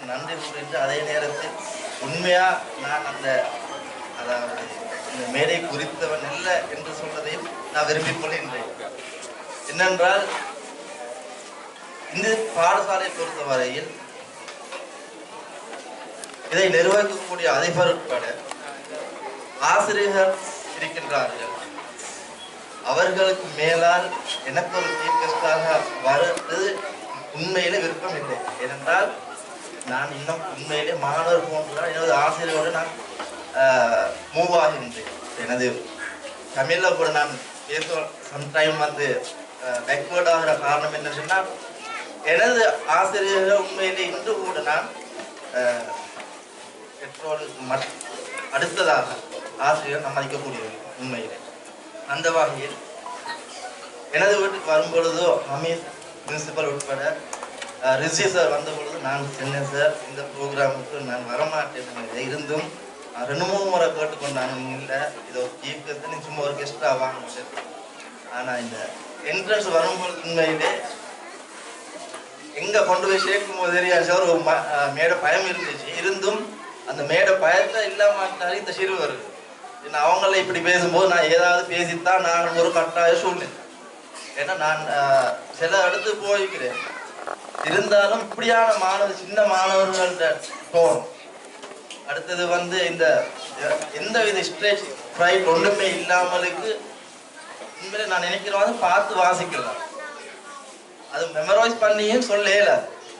நன்றி கூறிட்டு அதே நேரத்தில் உண்மையாக நான் அந்த அதாவது இந்த மேடை குறித்தவன் இல்லை என்று சொல்வதையும் நான் விரும்பிக் கொள்கின்றேன். என்னென்றால் இந்த பாடசாலை பொறுத்தவரையில் இதை நிர்வகிக்கக்கூடிய அதிபர் உட்பட ஆசிரியர்கள் இருக்கின்றார்கள். அவர்களுக்கு மேலால் எனக்கு ஒரு சீஃப் கெஸ்டாக வருவது உண்மையிலே விருப்பம் இல்லை. ஏனென்றால் நான் இன்னும் உண்மையிலே மாணவர் போன்றுதான் எனது ஆசிரியரோடு நான் மூவ் ஆகின்றேன். எனது தமிழில் கூட நான் பேசுவேன் சம்டைம் வந்து பேக்வேர்ட் ஆகிற காரணம் என்ன சொன்னால் எனது ஆசிரியர்கள் உண்மையிலே இன்று கூட நான் பெற்றோருக்கு அடுத்ததாக ஆசிரியர் சம்மதிக்கக்கூடியது உண்மையிலே. அந்த வகையில் எனது வீட்டுக்கு வரும்பொழுதோ ஹமீஸ் பிரின்சிபல் உட்பட ரிஷி சார் வந்த பொழுது நான் சொன்னேன், சார் இந்த ப்ரோக்ராமுக்கு நான் வரமாட்டேன் இருந்தும் 2-3 முறை கேட்டுக்கொண்டாங்க, நீங்கள் இல்லை இது ஒரு சீஃப் கெஸ்ட் நீ சும்மா ஒரு கெஸ்ட்டாக வாங்க சார். ஆனால் இந்த என்ட்ரன்ஸ் வரும்பொழுது உண்மையிலே எங்கே கொண்டு போய் சேர்க்கும் போது தெரியாது சார் ஒரு மேடை பயம் இருந்துச்சு. இருந்தும் அந்த மேடை பயத்தை இல்லாமட்டாலே இந்த சிறு வருது. ஏன்னா அவங்கள இப்படி பேசும்போது நான் ஏதாவது பேசித்தான் நான் ஒரு கட்டாய சூழ்நிலை. ஏன்னா நான் சில இடத்து போய்க்கிறேன். இருந்தாலும் இப்படியான மாணவர் சின்ன மாணவர்கள டோன் அடுத்தது வந்து இந்த எந்த வித ஸ்ட்ரெஸ் ஃப்ரைட் ஒன்றுமே இல்லாமலுக்கு உண்மையிலே நான் நினைக்கிறேன் பார்த்து வாசிக்கலாம். அது மெமரைஸ் பண்ணியும் சொல்லல.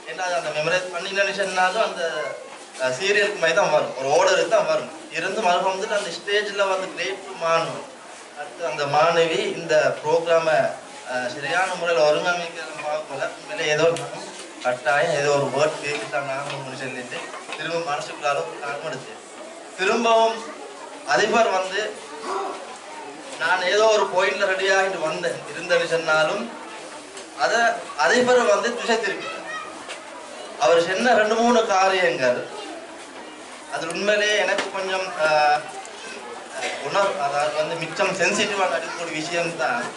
ஏன்னா அந்த மெமரைஸ் பண்ணின்னு சொன்னாலும் அந்த சீரியலுக்கு மாதிரி தான் வரும், ஒரு ஆர்டருக்கு தான் வரும். இருந்தும் அது வந்துட்டு அந்த ஸ்டேஜில் வந்து கிரேட் மாணவன் அடுத்து அந்த மாணவி இந்த ப்ரோக்ராமை சரியான முறையில் ஒருங்கமைக்கிற பார்க்கல. உண்மையிலே ஏதோ கட்டாயம் ஏதோ ஒரு வேர்ட் கேட்டுத்தான் நாங்கள் சொல்லிட்டு திரும்ப மனசுக்குள்ளார எடுத்து திரும்பவும் அதிபர் வந்து நான் ஏதோ ஒரு பாயிண்ட்ல ரெடியாகிட்டு வந்தேன் இருந்தேன்னு சொன்னாலும் அதை அதிபர் வந்து திசை திருப்பி அவர் சொன்ன 2-3 காரியங்கள் அது உண்மையிலே எனக்கு கொஞ்சம் அதாவது வந்து மிச்சம் சென்சிட்டிவான அடிக்கக்கூடிய விஷயம்தான்.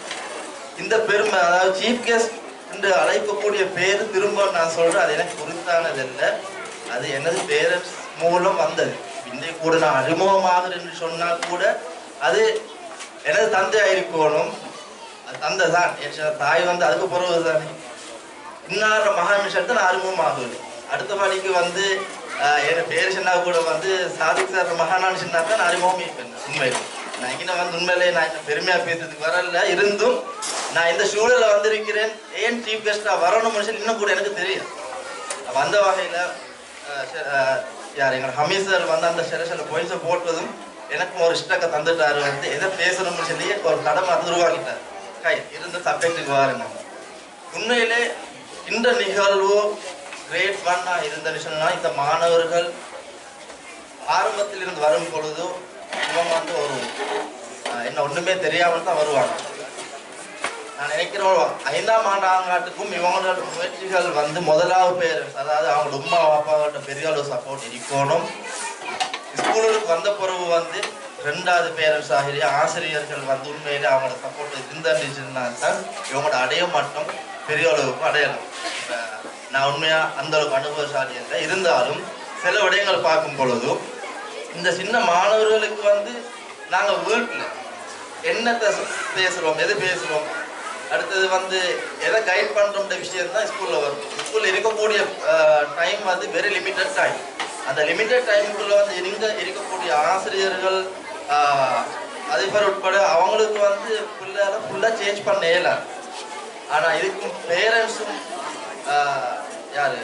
இந்த பெருமை அதாவது சீஃப் கெஸ்ட் என்று அழைக்கக்கூடிய பேர் திரும்ப நான் சொல்றேன், அது எனக்கு குறித்தானதில்லை. அது எனது பேரண்ட்ஸ் மூலம் வந்தது. இன்றைய கூட நான் அறிமுகமாகிறேன் என்று சொன்னால் கூட அது எனது தந்தையாக இருக்கணும். அது தந்தை தான், தாய் வந்து அதுக்கு பிறகு தானே இன்னார மகாமிஷத்தை நான் அறிமுகமாகுது. அடுத்த படிக்கு வந்து என் பேர் சொன்னா கூட வந்து சாதிக் சார் மகானான்னு சொன்னா தான் நான் அறிமுகம் இருப்பேன். உண்மையில நான் இங்கே வந்து உண்மையிலே நான் இன்னும் பெருமையாக பேசுறதுக்கு வரல. இருந்தும் நான் இந்த சூழலில் வந்திருக்கிறேன். ஏன் சீஃப் கெஸ்டாக வரணும்னு சொல்லி இன்னும் கூட எனக்கு தெரியும். அந்த வகையில் யார் எங்களோட ஹமீஸ் சார் வந்து அந்த சில பாயிண்ட்ஸை போட்டதும் எனக்கும் ஒரு இஷ்டத்தை தந்துட்டாரு. வந்து எதை பேசணும்னு சொல்லி ஒரு கடமை வந்து உருவாக்கிட்டார். கை இருந்த சப்ஜெக்டுக்கு வாருங்க. உண்மையிலே இந்த நிகழ்வு கிரேட் 1 இருந்ததுன்னு சொன்னால் இந்த மாணவர்கள் ஆரம்பத்தில் இருந்து வரும் பொழுது இவங்க வந்து ஒரு என்ன ஒன்றுமே தெரியாமல் தான் வருவாங்க. நான் நினைக்கிறோம் 5ஆம் ஆண்டாங்காட்டுக்கும் இவங்களோட முயற்சிகள் வந்து முதலாவது பேரண்ட்ஸ் அதாவது அவங்களோட உமா அப்பாவோட பெரிய அளவு சப்போர்ட் இருக்கணும். ஸ்கூலுக்கு வந்த பிறகு வந்து 2வது பேரண்ட்ஸ் ஆகிய ஆசிரியர்கள் வந்து உண்மையிலே அவங்களோட சப்போர்ட் இருந்துச்சுன்னா தான் இவங்களோட அடைய மட்டும் பெரிய அளவுக்கு அடையலாம். நான் உண்மையாக அந்த அளவுக்கு அனுபவசாலி இல்லை. இருந்தாலும் சில விடயங்கள் பார்க்கும் பொழுதும் இந்த சின்ன மாணவர்களுக்கு வந்து நாங்கள் வீட்டில் என்னத்தை பேசுகிறோம் எது பேசுகிறோம் அடுத்தது வந்து எதை கைட் பண்ணுறோம்ன்ற விஷயம் தான் ஸ்கூலில் வரும். ஸ்கூலில் இருக்கக்கூடிய டைம் வந்து வெரி லிமிட்டட் டைம். அந்த லிமிட்டட் டைமுக்குள்ளே வந்து இங்கே இருக்கக்கூடிய ஆசிரியர்கள் அதிபர் உட்பட அவங்களுக்கு வந்து ஃபுல்லாக சேஞ்ச் பண்ண இயலாது. ஆனால் இதுக்கும் பேரண்ட்ஸும் யார்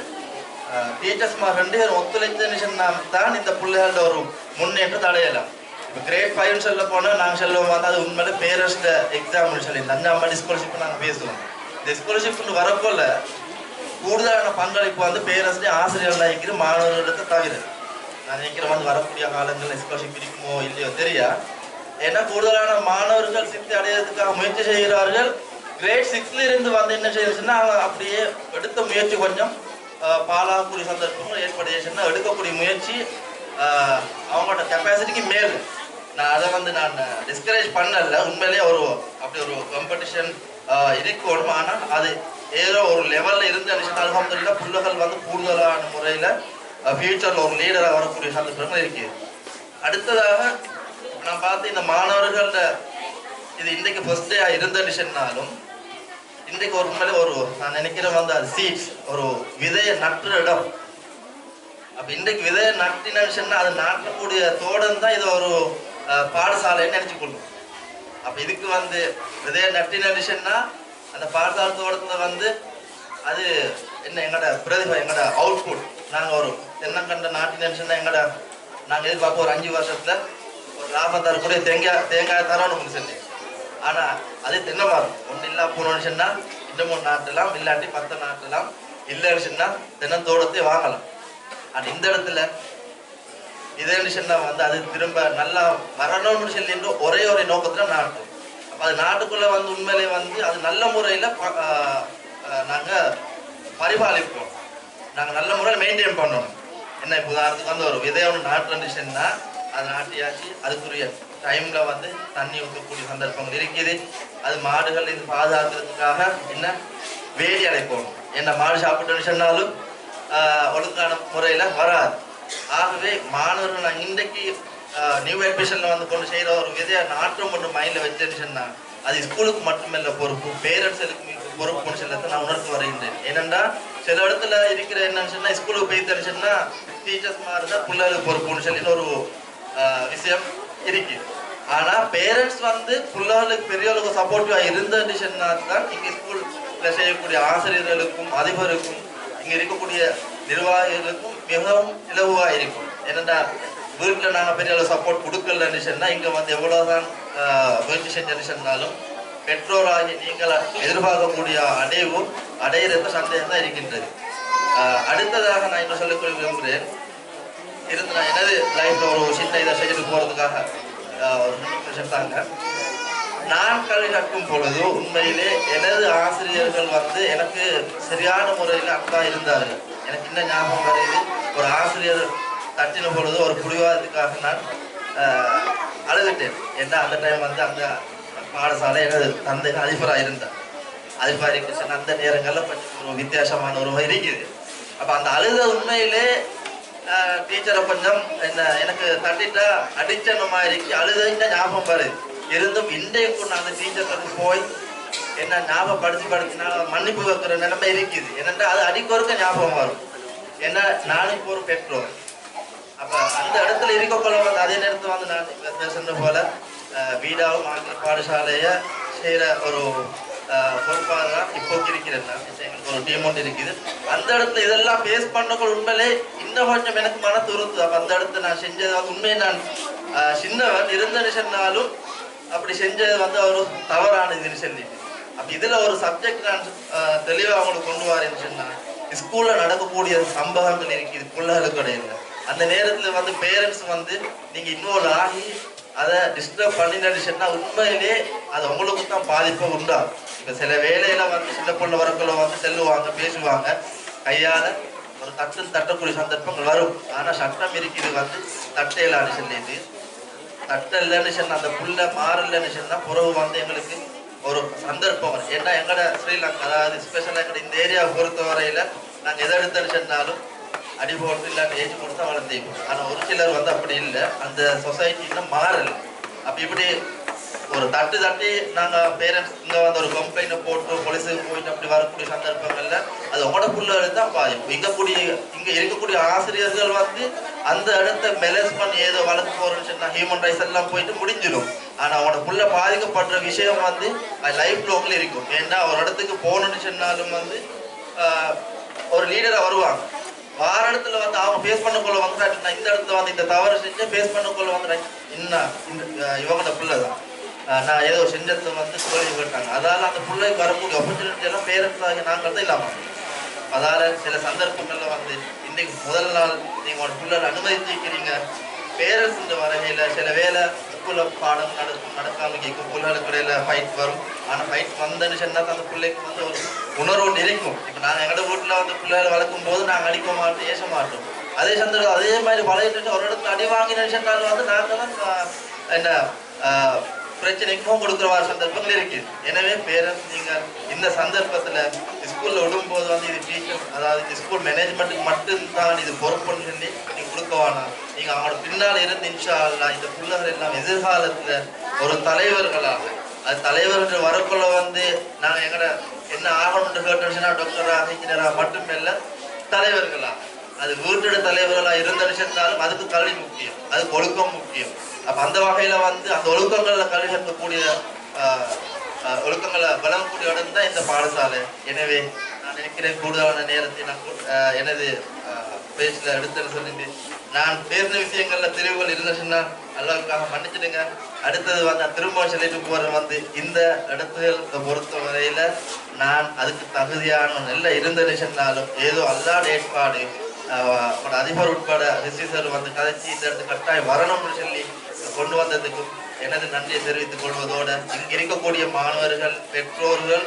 டீச்சர்ஸ்மார் 2 பேரும் ஒத்துழைச்சுன்னா தான் இந்த பிள்ளைகளோட ஒரு முன்னேற்றத்தை அடையலாம். இப்போ கிரேட் 5 சொல்ல போனால் நாங்கள் சொல்லுவோம் வந்து அது உண்மையிலே பேரண்ட்ஸ்ட எக்ஸாம்னு சொல்லி 5ஆம் ஆண்டு ஸ்காலர்ஷிப் நாங்கள் பேசுவோம். இந்த ஸ்காலர்ஷிப்னு வரப்போல கூடுதலான பங்களிப்பு வந்து பேரண்ட்ஸ்லேயே ஆசிரியர்கள் நினைக்கிற மாணவர்களுக்கு தவிர நான் நினைக்கிறேன் வந்து வரக்கூடிய காலங்களில் ஸ்காலர்ஷிப் இருக்குமோ இல்லையோ தெரியா. ஏன்னா கூடுதலான மாணவர்கள் சித்தி அடையிறதுக்காக முயற்சி செய்கிறார்கள். கிரேட் 6ல இருந்து வந்து என்ன செய்யுதுன்னா அவங்க அப்படியே எடுத்த முயற்சி கொஞ்சம் பாலாகக்கூடிய சந்தர்ப்பங்கள் ஏற்படுச்சுன்னா எடுக்கக்கூடிய முயற்சி அவங்களோட கெப்பாசிட்டிக்கு மேல். நான் அதை வந்து நான் டிஸ்கரேஜ் பண்ணல. உண்மையிலேயே ஒரு அப்படி ஒரு காம்படிஷன் இருக்கணும். ஆனால் அது ஏதோ ஒரு லெவலில் இருந்து அல்ஹம்துலில்லாஹ் பிள்ளைகள் வந்து கூடுதலான முறையில் ஃபியூச்சரில் ஒரு லீடராக வரக்கூடிய சந்தர்ப்பங்கள் இருக்குது. அடுத்ததாக நான் பார்த்து இந்த மாணவர்கள்ட இது இன்றைக்கு ஃபர்ஸ்ட் டே இருந்துச்சுன்னாலும் இன்றைக்கு ஒரு உண்மையிலே ஒரு நான் நினைக்கிறேன் வந்து அது சீட்ஸ் ஒரு விதையை நட்டுற இடம். அப்போ இன்றைக்கு விதையை நட்டினுச்சுன்னா அது நாட்டக்கூடிய தோடம் தான் இது ஒரு பாடசாலைன்னு நினச்சிக்கொள்ளும். அப்போ இதுக்கு வந்து விதையை நட்டினுச்சுன்னா அந்த பாடசாலை தோட்டத்தில் வந்து அது என்ன எங்களோட பிரதிபா எங்களோட அவுட்புட் நாங்கள் ஒரு தென்னங்கண்ட நாட்டினுச்சுன்னா எங்களோட நாங்கள் எதிர்பார்ப்போம் ஒரு 5 வருஷத்தில் ஒரு லாபம் தரக்கூடிய தேங்காய் தரணும்னு சொல்லி. ஆனால் அதே தென்னை மரம் ஒன்றும் இல்லா போனோன்னு சொன்னால் இன்னமும் நாட்டலாம், இல்லாட்டி 10 நாட்டலாம், இல்லைன்னு சொன்னால் தென்னந்தோட்டத்தை வாங்கலாம். ஆனால் இந்த இடத்துல இதேன்னு சொன்னால் வந்து அது திரும்ப நல்லா வரணும்னு சொல்லிட்டு ஒரே நோக்கத்தில் நாட்டும். அப்போ அது நாட்டுக்குள்ளே வந்து உண்மையிலே வந்து அது நல்ல முறையில் நாங்கள் பரிபாலிப்போம், நாங்கள் நல்ல முறையில் மெயின்டைன் பண்ணணும். என்ன இப்போ உதாரணத்துக்கு வந்து ஒரு விதையை ஒன்று நாட்டுச்சுன்னா அது நாட்டியாச்சு அதுக்குரிய டைமில் வந்து தண்ணி ஊற்றக்கூடிய சந்தர்ப்பங்கள் இருக்குது. அது மாடுகள் இது பாதுகாக்கிறதுக்காக என்ன வேலி அடைப்போம். என்ன மாடு சாப்பிட்டுன்னு சொன்னாலும் ஒழுங்கான முறையில் வராது. ஆகவே மாணவர்கள் நான் இன்றைக்கு நியூ எட்மிஷனில் வந்து கொண்டு செய்கிற ஒரு விதையை நாட்டம் ஒன்று மைண்டில் வச்சுன்னு சொன்னால் அது ஸ்கூலுக்கு மட்டுமில்லை பொறுப்பு, பேரண்ட்ஸுக்கு பொறுப்புன்னு சொல்லத்தை நான் உணர்த்து வருகின்றேன். ஏனென்றா சில இடத்துல இருக்கிற என்னன்னு சொன்னால் ஸ்கூலுக்கு போய் தெரிஞ்சுன்னா டீச்சர்ஸ் மாதிரி தான் பிள்ளைகளுக்கு பொறுப்புன்னு சொல்லின்னு ஒரு விஷயம் இருக்கு. ஆனால் பேரண்ட்ஸ் வந்து பிள்ளைகளுக்கு பெரியவர்களுக்கு சப்போர்ட்டிவாக இருந்துச்சுன்னா தான் இங்கே ஸ்கூலில் செய்யக்கூடிய ஆசிரியர்களுக்கும் அதிபருக்கும் இங்கே இருக்கக்கூடிய நிர்வாகிகளுக்கும் மிகவும் இலகுவாக இருக்கும். ஏனென்றா வீட்டில் நாங்கள் பெரிய அளவு சப்போர்ட் கொடுக்கலன்னு சொன்னால் இங்கே வந்து எவ்வளோதான் முயற்சி செஞ்சு சொன்னாலும் பெற்றோராகி நீங்கள் எதிர்பார்க்கக்கூடிய அடையிறது சந்தேகம் தான் இருக்கின்றது. அடுத்ததாக நான் இன்னும் சொல்லிக்கொள்ள விரும்புகிறேன். நான் எனது லைஃப்பில் ஒரு சின்ன இதை செய்துட்டு போகிறதுக்காக ஒரு நிமிஷம் தாங்க. நான் கல்வி கற்கும் பொழுது உண்மையிலே எனது ஆசிரியர்கள் வந்து எனக்கு சரியான முறையில் அன்பாக இருந்தார்கள். எனக்கு இன்னும் ஞாபகம் வருது, ஒரு ஆசிரியர் தட்டின பொழுது ஒரு புடிவாதத்துக்காக நான் அழுதுட்டேன். ஏன்னா அந்த டைம் வந்து அந்த பாடசாலை எனது தந்தை அதிபராக இருந்தார். அதிபராக இருக்கு அந்த நேரங்களில் கொஞ்சம் ஒரு வித்தியாசமான ஒரு இருக்குது. அப்போ அந்த அழுத உண்மையிலே டீச்சரை கொஞ்சம் என்ன எனக்கு தட்டிட்டா அடிச்ச மாதிரி அழுதுங்க ஞாபகம் வருது. இருந்தும் இன்றைக்கு நான் அந்த டீச்சருக்கு போய் என்ன ஞாபகப்படுத்தினா மன்னிப்பு வைக்கிற நிலைமை இருக்குது. என்னென்னா அது அடிக்கொருக்க ஞாபகம் வரும். ஏன்னா நானும் இப்போ ஒரு பெற்றோர். அப்போ அந்த இடத்துல இருக்கக்குள்ள வந்து அதே நேரத்தில் வந்து நான் பேசுறது போல வீடாவும் ஆங்கில பாடசாலையை செய்கிற ஒரு பொறுப்பாக தான் இப்போக்கு இருக்கிறேன். எங்களுக்கு ஒரு டீம் ஒன்று இருக்குது. அந்த இடத்துல இதெல்லாம் ஃபேஸ் பண்ணக்குள்ள உண்மையிலே இன்னும் கொஞ்சம் எனக்கு மன துருத்து. அப்போ அந்த இடத்துல நான் செஞ்சது வந்து உண்மையை நான் சின்னவன் இருந்தேன்னு சொன்னாலும் அப்படி செஞ்சது வந்து அவர் தவறானதுன்னு சொல்லிட்டு அப்போ இதில் ஒரு சப்ஜெக்ட் நான் தெளிவாக அவங்களுக்கு கொண்டு வரேன்னு சொன்னால் ஸ்கூலில் நடக்கக்கூடிய சம்பவங்கள் இருக்குது பிள்ளைகளுக்கு இடையில. அந்த நேரத்தில் வந்து பேரண்ட்ஸ் வந்து நீங்கள் இன்வால்வ் ஆகி அதை டிஸ்டர்ப் பண்ணினு சொன்னால் உண்மையிலே அது உங்களுக்கு தான் பாதிப்பை உண்டாகும். இப்போ சில வேலையில் வந்து சின்ன பொண்ணு வரக்குள்ள வந்து செல்லுவாங்க, பேசுவாங்க, கையால் ஒரு தட்டக்கூடிய சந்தர்ப்பங்கள் வரும். ஆனால் சட்டம் இருக்குது வந்து தட்டையிலான்னு சொல்லிட்டு தட்டை இல்லைன்னு சொன்னால் அந்த புள்ள மாறலைன்னு சொன்னால் புறவு வந்து எங்களுக்கு ஒரு சந்தர்ப்பம் வரும். ஏன்னா எங்களோட ஸ்ரீலங்கா அதாவது ஸ்பெஷலாக எங்களோட இந்த ஏரியாவை பொறுத்த வரையில் நாங்கள் எதை எடுத்துன்னு சொன்னாலும் அடி போட்டு இல்லாட்டி ஏற்றி கொடுத்தா வளர்த்திப்போம். ஆனால் ஒரு சிலர் வந்து அப்படி இல்லை, அந்த சொசைட்டி இன்னும் மாறலை. அப்போ இப்படி ஒரு தட்டி நாங்கள் பேரண்ட்ஸ் இங்கே வந்து ஒரு கம்ப்ளைண்ட்டை போட்டு போலீஸுக்கு போயிட்டு அப்படி வரக்கூடிய சந்தர்ப்பங்களில் அது உங்களோட பிள்ளைகளுக்கு தான் பாதிப்பு. இங்கே இருக்கக்கூடிய ஆசிரியர்கள் வந்து அந்த இடத்த மெலஸ் பண்ணி ஏதோ வளர்த்து போகிறோன்னு சொன்னால் ஹியூமன் ரைட்ஸ் எல்லாம் போயிட்டு முடிஞ்சிடும். ஆனால் அவனோட புள்ள பாதிக்கப்படுற விஷயம் வந்து லைஃப் லாங்கில் இருக்கும். ஏன்னா ஒரு இடத்துக்கு போகணுன்னு சொன்னாலும் வந்து ஒரு லீடராக வருவாங்க. வார இடத்துல வந்து அவங்க ஃபேஸ் பண்ணக்குள்ள வந்துட்டாங்கன்னா இந்த இடத்துல வந்து இந்த தவறு செஞ்சு ஃபேஸ் பண்ணக்குள்ள வந்துட்டாங்க இன்னும் இவங்களோட பிள்ளை தான் நான் ஏதோ செஞ்சதை வந்து தோல்வி போட்டாங்க. அதால் அந்த பிள்ளைக்கு வரக்கூடிய ஆப்பர்ச்சுனிட்டி எல்லாம் பேரண்ட்ஸ் ஆகி நாங்கள் தான் இல்லாமல். அதால் சில சந்தர்ப்பங்களில் வந்து இன்றைக்கு முதல் நாள் நீங்கள் ஒரு பிள்ளை அனுமதிச்சிருக்கிறீங்க பேரண்ட்ஸ் இந்த வரையில் சில வேலை ஸ்கூலில் பாடம் நடக்காமல் கேட்கும் பிள்ளைகளுக்கு இடையில ஃபைட் வரும். ஆனால் ஃபைட் வந்தேன்னு சொன்னால் அந்த பிள்ளைக்கு வந்து ஒரு உணர்வு ஒன்று இருக்கும். இப்போ நாங்கள் எங்களோட வீட்டில் வந்து பிள்ளைகளை வளர்க்கும் போது நாங்கள் அடிக்க மாட்டோம், ஏச மாட்டோம். அதே சந்தர்ப்பம் அதே மாதிரி பழகிட்டு ஒரு இடத்துல அடி வாங்கினு சொன்னாலும் வந்து நாங்கள் தான் என்ன பிரச்சனைக்கு முகம் கொடுக்குற சந்தர்ப்பங்கள் இருக்கு. எனவே பேரண்ட்ஸ் நீங்கள் இந்த சந்தர்ப்பத்தில் ஸ்கூலில் விடும்போது வந்து இது டீச்சர் அதாவது இந்த ஸ்கூல் மேனேஜ்மெண்ட்டுக்கு மட்டும்தான் இது பொறுப்புன்னு சொல்லி நீங்கள் கொடுக்க வேணாம். நீங்கள் அவங்களோட பின்னால் இருந்து இன்ஷா அல்லாஹ் இந்த பிள்ளைகள் எல்லாம் எதிர்காலத்தில் ஒரு தலைவர்களாக அது தலைவர்கள் வரக்குள்ள வந்து நாங்கள் எங்கட என்ன ஆகணும்னு கேட்டோம்னா டாக்டராக இன்ஜினியராக மட்டுமில்லை தலைவர்களாக அது வீட்டோட தலைவர்களாக இருந்த விஷயத்தாலும் அதுக்கு கல்வி முக்கியம், அதுக்கு ஒழுக்கம் முக்கியம். அப்போ அந்த வகையில் வந்து அந்த ஒழுக்கங்களில் கல்வி கற்கக்கூடிய ஒழுக்கங்களை வழங்கக்கூடிய இடம் தான் இந்த பாடசாலை. எனவே நான் நினைக்கிறேன் கூடுதலான நேரத்தை நான் எனது பேச்சில் எடுத்துன்னு சொல்லிட்டு நான் பேசின விஷயங்கள்ல தெரிவுகள் இருந்துச்சுன்னா அல்லாவுக்காக மன்னிச்சிடுங்க. அடுத்தது வந்து திரும்ப சொல்லிட்டு போற வந்து இந்த இடத்துகளை பொறுத்த வரையில நான் அதுக்கு தகுதியான நல்ல இருந்துச்சுன்னாலும் ஏதோ அல்லாட ஏற்பாடு அதிபர் உட்பட ரிசீசர் வந்து கதைச்சி இந்த இடத்துக்கு கட்டாயம் வரணும்னு சொல்லி கொண்டு வந்ததுக்கும் எனது நன்றியை தெரிவித்துக் கொள்வதோடு இங்க இருக்கக்கூடிய மாணவர்கள், பெற்றோர்கள்,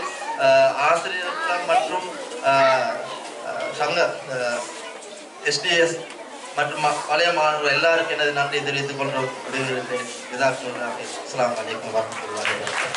ஆசிரியர்கள் மற்றும் சங்க எஸ்டிஎஸ் மற்றும் பழைய மாணவர்கள் எல்லாருக்கும் எனது நன்றியை தெரிவித்துக் கொள்கிறேன். இதாக அஸ்ஸலாமு அலைக்கும் வரஹ்மத்துல்லாஹி வபரகாத்துஹு.